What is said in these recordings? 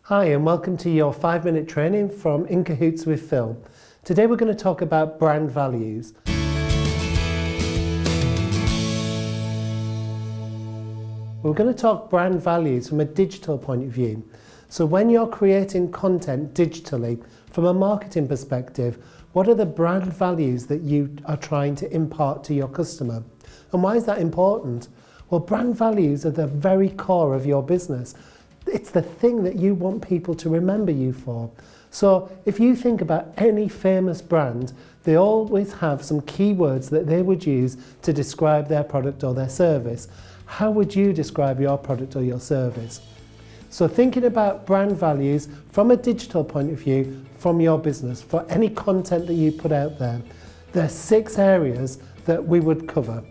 Hi and welcome to your 5-minute training from In Cahoots with Phil. Today we're going to talk about brand values. We're going to talk brand values from a digital point of view. So when you're creating content digitally, from a marketing perspective, what are the brand values that you are trying to impart to your customer? And why is that important? Well, brand values are the very core of your business. It's the thing that you want people to remember you for. So if you think about any famous brand, they always have some keywords that they would use to describe their product or their service. How would you describe your product or your service? So thinking about brand values from a digital point of view from your business, for any content that you put out there, there are 6 areas that we would cover.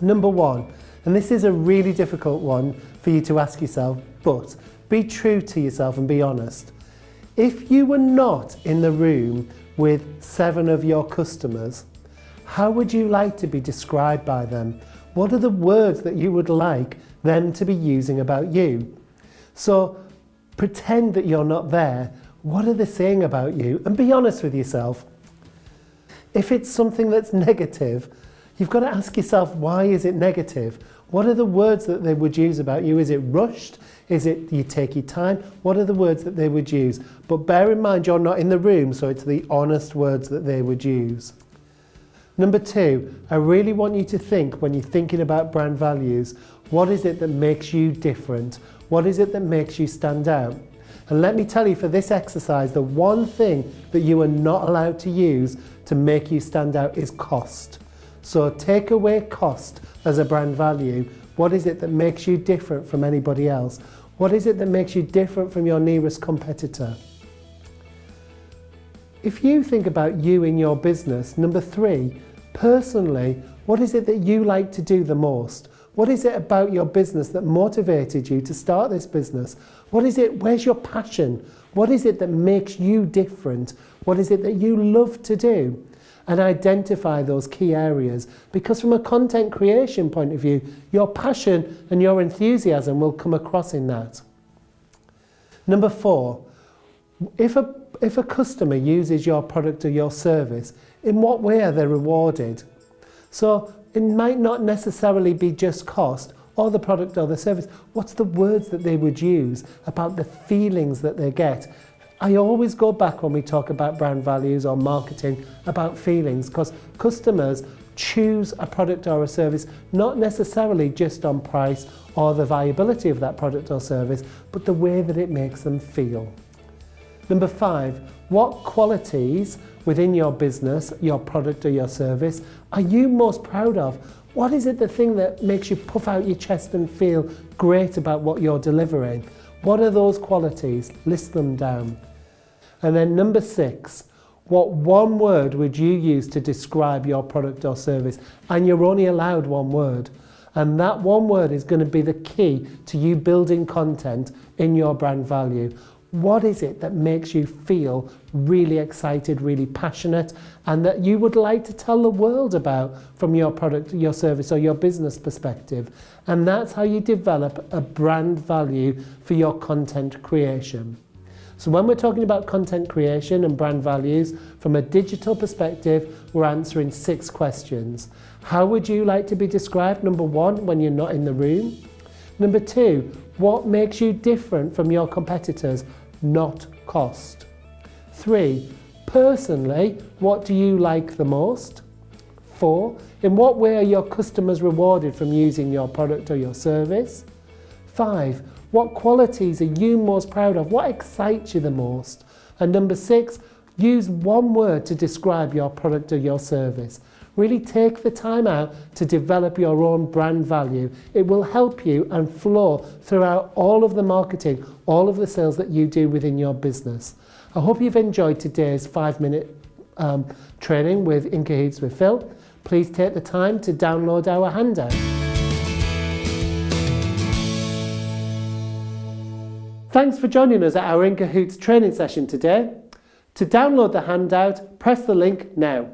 Number 1, and this is a really difficult one for you to ask yourself, but be true to yourself and be honest. If you were not in the room with 7 of your customers, how would you like to be described by them? What are the words that you would like them to be using about you? So pretend that you're not there. What are they saying about you? And be honest with yourself. If it's something that's negative, you've got to ask yourself, why is it negative? What are the words that they would use about you? Is it rushed? Is it you take your time? What are the words that they would use? But bear in mind you're not in the room, so it's the honest words that they would use. Number 2, I really want you to think, when you're thinking about brand values, what is it that makes you different? What is it that makes you stand out? And let me tell you, for this exercise, the one thing that you are not allowed to use to make you stand out is cost. So take away cost as a brand value. What is it that makes you different from anybody else? What is it that makes you different from your nearest competitor? If you think about you in your business, number 3, personally, what is it that you like to do the most? What is it about your business that motivated you to start this business? What is it? Where's your passion? What is it that makes you different? What is it that you love to do? And identify those key areas, because from a content creation point of view, your passion and your enthusiasm will come across in that. Number 4, if a customer uses your product or your service, in what way are they rewarded? So it might not necessarily be just cost or the product or the service. What's the words that they would use about the feelings that they get? I always go back when we talk about brand values or marketing about feelings, because customers choose a product or a service not necessarily just on price or the viability of that product or service, but the way that it makes them feel. Number 5, what qualities within your business, your product or your service, are you most proud of? What is it, the thing that makes you puff out your chest and feel great about what you're delivering? What are those qualities? List them down. And then number 6, what one word would you use to describe your product or service? And you're only allowed one word. And that one word is going to be the key to you building content in your brand value. What is it that makes you feel really excited, really passionate, and that you would like to tell the world about from your product, your service, or your business perspective? And that's how you develop a brand value for your content creation. So when we're talking about content creation and brand values, from a digital perspective, we're answering 6 questions. How would you like to be described? Number 1, when you're not in the room. Number 2, what makes you different from your competitors? Not cost. 3, personally, what do you like the most? 4, in what way are your customers rewarded from using your product or your service? 5, what qualities are you most proud of? What excites you the most? And number 6, use one word to describe your product or your service. Really take the time out to develop your own brand value. It will help you and flow throughout all of the marketing, all of the sales that you do within your business. I hope you've enjoyed today's 5-minute training with In Cahoots with Phil. Please take the time to download our handout. Thanks for joining us at our In Cahoots training session today. To download the handout, press the link now.